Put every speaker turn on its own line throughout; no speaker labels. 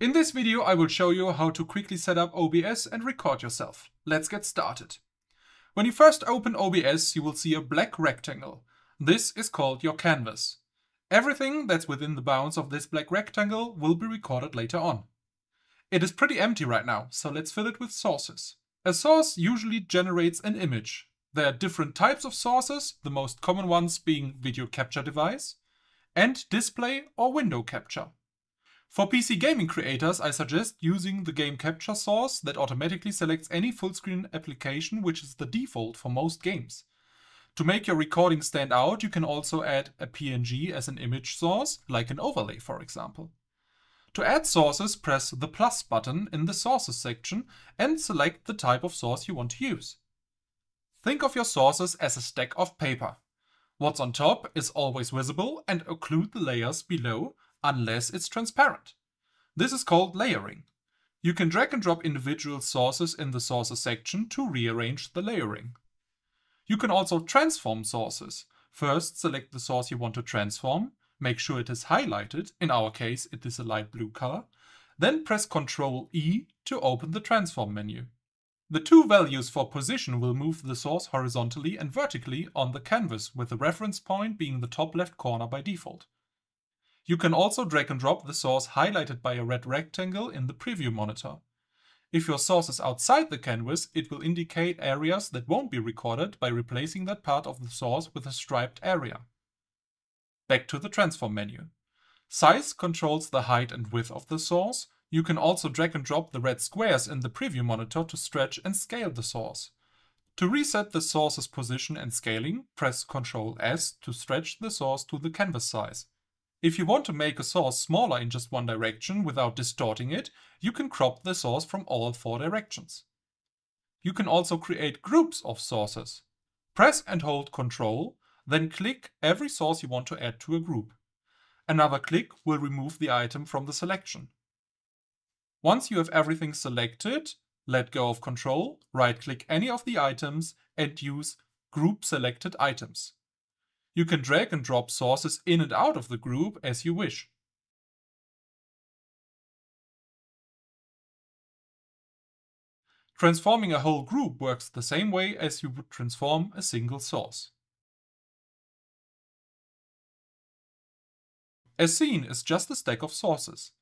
In this video I will show you how to quickly set up OBS and record yourself. Let's get started. When you first open OBS, you will see a black rectangle. This is called your canvas. Everything that's within the bounds of this black rectangle will be recorded later on. It is pretty empty right now, so let's fill it with sources. A source usually generates an image. There are different types of sources, the most common ones being video capture device and display or window capture. For PC gaming creators, I suggest using the game capture source that automatically selects any full screen application, which is the default for most games. To make your recording stand out, you can also add a PNG as an image source, like an overlay for example. To add sources, press the plus button in the sources section and select the type of source you want to use. Think of your sources as a stack of paper. What's on top is always visible and occlude the layers below unless it's transparent. This is called layering. You can drag and drop individual sources in the sources section to rearrange the layering. You can also transform sources. First, select the source you want to transform. Make sure it is highlighted, in our case it is a light blue color. Then press Ctrl E to open the transform menu. The two values for position will move the source horizontally and vertically on the canvas, with the reference point being the top left corner by default. You can also drag and drop the source highlighted by a red rectangle in the preview monitor. If your source is outside the canvas, it will indicate areas that won't be recorded by replacing that part of the source with a striped area. Back to the transform menu. Size controls the height and width of the source. You can also drag and drop the red squares in the preview monitor to stretch and scale the source. To reset the source's position and scaling, press Ctrl S to stretch the source to the canvas size. If you want to make a source smaller in just one direction without distorting it, you can crop the source from all 4 directions. You can also create groups of sources. Press and hold Ctrl, then click every source you want to add to a group. Another click will remove the item from the selection. Once you have everything selected, let go of Ctrl, right-click any of the items and use Group Selected Items. You can drag and drop sources in and out of the group as you wish. Transforming a whole group works the same way as you would transform a single source. A scene is just a stack of sources.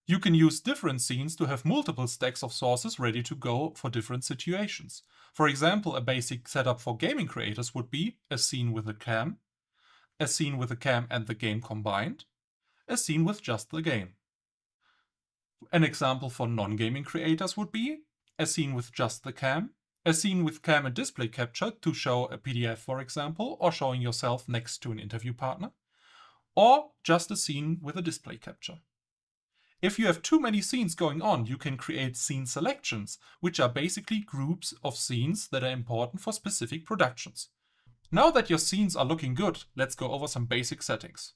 You can use different scenes to have multiple stacks of sources ready to go for different situations. For example, a basic setup for gaming creators would be a scene with a cam and the game combined, a scene with just the game. An example for non-gaming creators would be a scene with just the cam, a scene with cam and display capture to show a PDF for example, or showing yourself next to an interview partner, or just a scene with a display capture. If you have too many scenes going on, you can create scene selections, which are basically groups of scenes that are important for specific productions. Now that your scenes are looking good, let's go over some basic settings.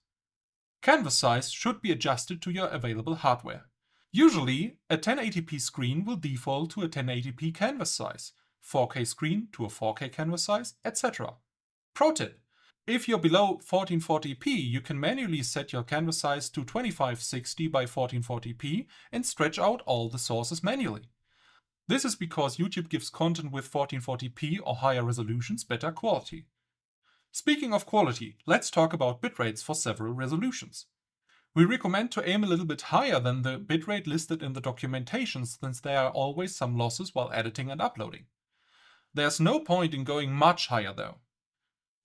Canvas size should be adjusted to your available hardware. Usually, a 1080p screen will default to a 1080p canvas size, 4K screen to a 4K canvas size, etc. Pro tip: if you're below 1440p, you can manually set your canvas size to 2560 by 1440p and stretch out all the sources manually. This is because YouTube gives content with 1440p or higher resolutions better quality. Speaking of quality, let's talk about bitrates for several resolutions. We recommend to aim a little bit higher than the bitrate listed in the documentation, since there are always some losses while editing and uploading. There's no point in going much higher though.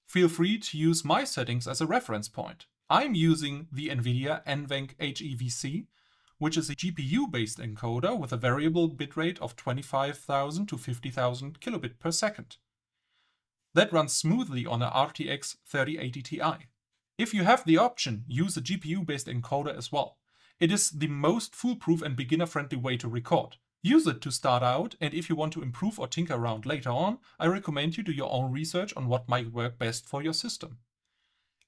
Feel free to use my settings as a reference point. I'm using the NVIDIA NVENC HEVC, which is a GPU-based encoder with a variable bitrate of 25,000 to 50,000 kilobit per second. That runs smoothly on a RTX 3080 Ti. If you have the option, use a GPU-based encoder as well. It is the most foolproof and beginner-friendly way to record. Use it to start out, and if you want to improve or tinker around later on, I recommend you do your own research on what might work best for your system.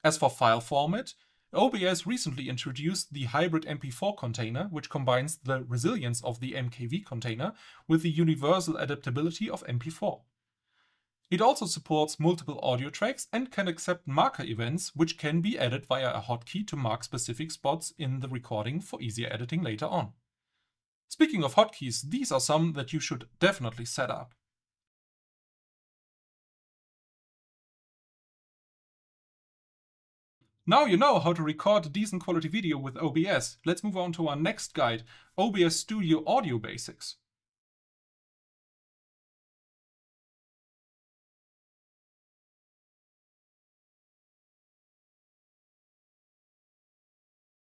As for file format, OBS recently introduced the hybrid MP4 container, which combines the resilience of the MKV container with the universal adaptability of MP4. It also supports multiple audio tracks and can accept marker events, which can be added via a hotkey to mark specific spots in the recording for easier editing later on. Speaking of hotkeys, these are some that you should definitely set up. Now you know how to record a decent quality video with OBS. Let's move on to our next guide, OBS Studio Audio Basics.